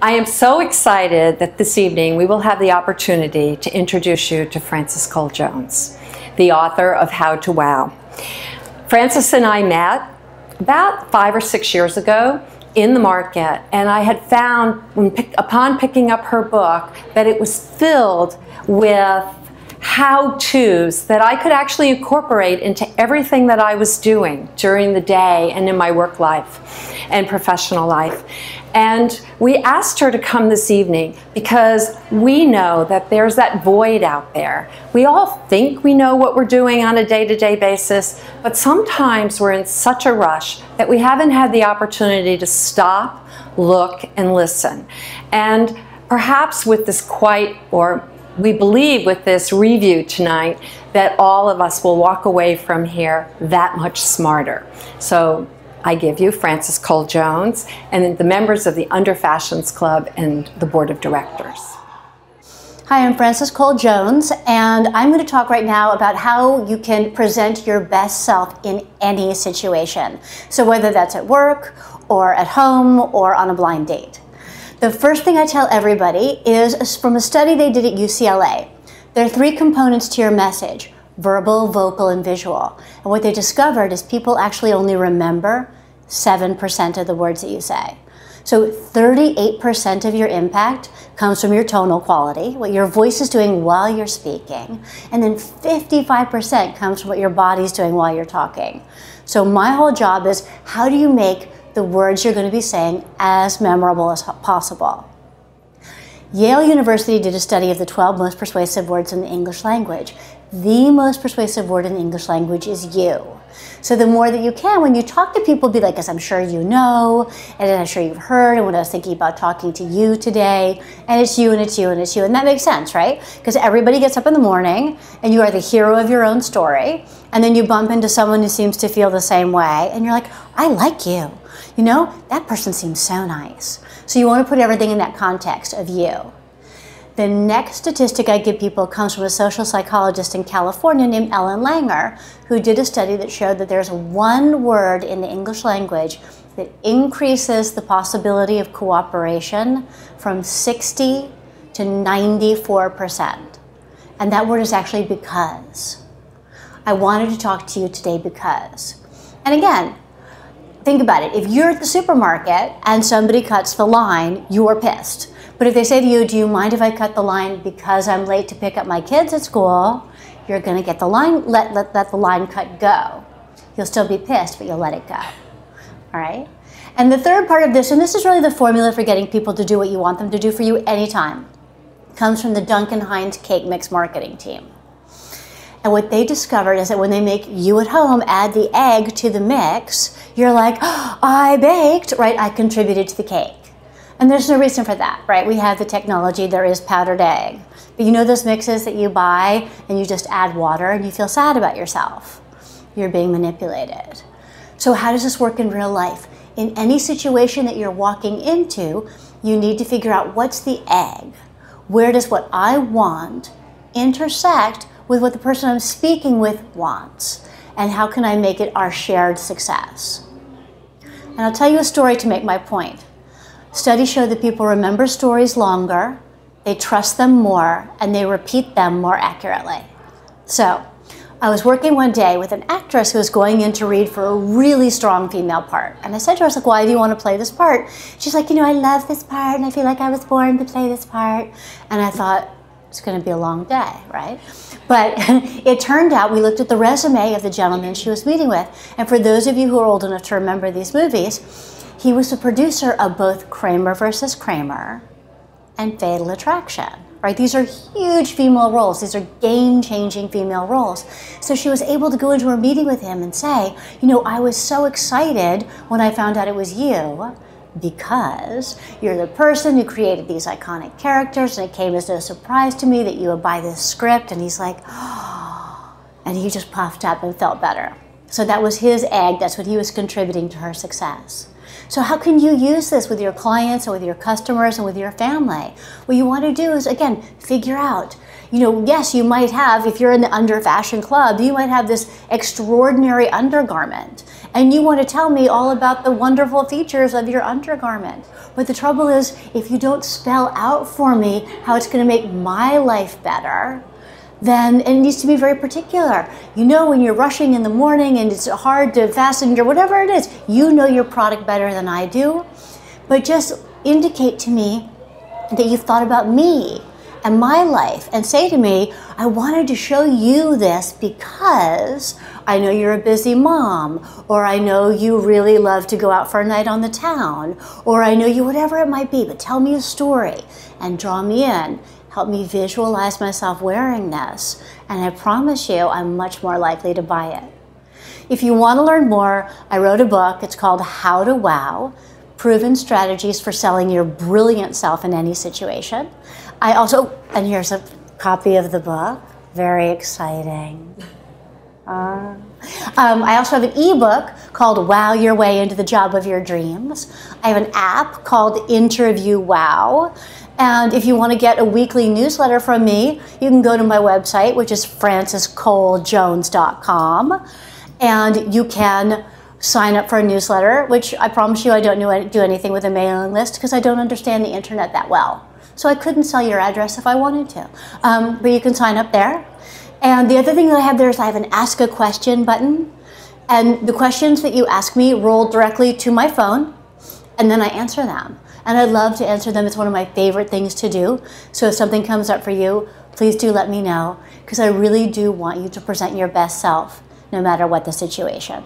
I am so excited that this evening we will have the opportunity to introduce you to Frances Cole Jones, the author of How to Wow. Frances and I met about 5 or 6 years ago in the market, and I had found, upon picking up her book, that it was filled with how-tos that I could actually incorporate into everything that I was doing during the day and in my work life and professional life. And we asked her to come this evening because we know that there's that void out there. We all think we know what we're doing on a day-to-day basis, but sometimes we're in such a rush that we haven't had the opportunity to stop, look, and listen. And perhaps with this we believe with this review tonight that all of us will walk away from here that much smarter. So I give you Frances Cole Jones and the members of the Underfashion Club and the board of directors. Hi, I'm Frances Cole Jones, and I'm going to talk right now about how you can present your best self in any situation. So whether that's at work or at home or on a blind date. The first thing I tell everybody is from a study they did at UCLA. There are 3 components to your message: verbal, vocal, and visual. And what they discovered is people actually only remember 7% of the words that you say. So 38% of your impact comes from your tonal quality, what your voice is doing while you're speaking, and then 55% comes from what your body's doing while you're talking. So my whole job is, how do you make the words you're going to be saying as memorable as possible? Yale University did a study of the 12 most persuasive words in the English language. The most persuasive word in the English language is you. So the more that you can, when you talk to people, be like, as I'm sure you know, and I'm sure you've heard, and when I was thinking about talking to you today, and it's you, and it's you, and it's you, and that makes sense, right? Because everybody gets up in the morning, and you are the hero of your own story, and then you bump into someone who seems to feel the same way, and you're like, I like you. You know, that person seems so nice. So you want to put everything in that context of you. The next statistic I give people comes from a social psychologist in California named Ellen Langer, who did a study that showed that there's one word in the English language that increases the possibility of cooperation from 60 to 94%. And that word is actually because. I wanted to talk to you today because. And again, think about it. If you're at the supermarket and somebody cuts the line, you're pissed. But if they say to you, do you mind if I cut the line because I'm late to pick up my kids at school, you're going to get the line, let the line cut go. You'll still be pissed, but you'll let it go. All right? And the third part of this, and this is really the formula for getting people to do what you want them to do for you anytime, comes from the Duncan Hines cake mix marketing team. And what they discovered is that when they make you at home add the egg to the mix, you're like, oh, I baked, right? I contributed to the cake. And there's no reason for that, right? We have the technology, there is powdered egg. But you know those mixes that you buy and you just add water and you feel sad about yourself? You're being manipulated. So how does this work in real life? In any situation that you're walking into, you need to figure out what's the egg. Where does what I want intersect with what the person I'm speaking with wants? And how can I make it our shared success? And I'll tell you a story to make my point. Studies show that people remember stories longer, they trust them more, and they repeat them more accurately. So, I was working one day with an actress who was going in to read for a really strong female part. And I said to her, I was like, why do you want to play this part? She's like, you know, I love this part, and I feel like I was born to play this part. And I thought, it's going to be a long day, right? But it turned out we looked at the resume of the gentleman she was meeting with. And for those of you who are old enough to remember these movies, he was the producer of both Kramer versus Kramer and Fatal Attraction, right? These are huge female roles. These are game-changing female roles. So she was able to go into a meeting with him and say, you know, I was so excited when I found out it was you because you're the person who created these iconic characters, and it came as no surprise to me that you would buy this script. And he's like, oh, and he just puffed up and felt better. So that was his egg. That's what he was contributing to her success. So how can you use this with your clients and with your customers and with your family? What you want to do is, again, figure out, yes, you might have, if you're in the Underfashion Club, you might have this extraordinary undergarment. And you want to tell me all about the wonderful features of your undergarment. But the trouble is, if you don't spell out for me how it's going to make my life better, then it needs to be very particular. When you're rushing in the morning and it's hard to fasten your whatever it is, you know your product better than I do. But just indicate to me that you've thought about me and my life, and say to me, I wanted to show you this because I know you're a busy mom, or I know you really love to go out for a night on the town, or I know you, whatever it might be, but tell me a story and draw me in. Help me visualize myself wearing this, and I promise you I'm much more likely to buy it. If you want to learn more, I wrote a book. It's called How to Wow: Proven Strategies for Selling Your Brilliant Self in Any Situation. I also, and here's a copy of the book, very exciting. I also have an ebook called Wow Your Way into the Job of Your Dreams. I have an app called Interview Wow. And if you want to get a weekly newsletter from me, you can go to my website, which is franciscolejones.com. And you can sign up for a newsletter, which I promise you I don't do anything with a mailing list because I don't understand the internet that well. So I couldn't sell your address if I wanted to. But you can sign up there. And the other thing that I have there is I have an Ask a Question button. And the questions that you ask me roll directly to my phone, and then I answer them. And I love to answer them. It's one of my favorite things to do. So if something comes up for you, please do let me know, because I really do want you to present your best self, no matter what the situation.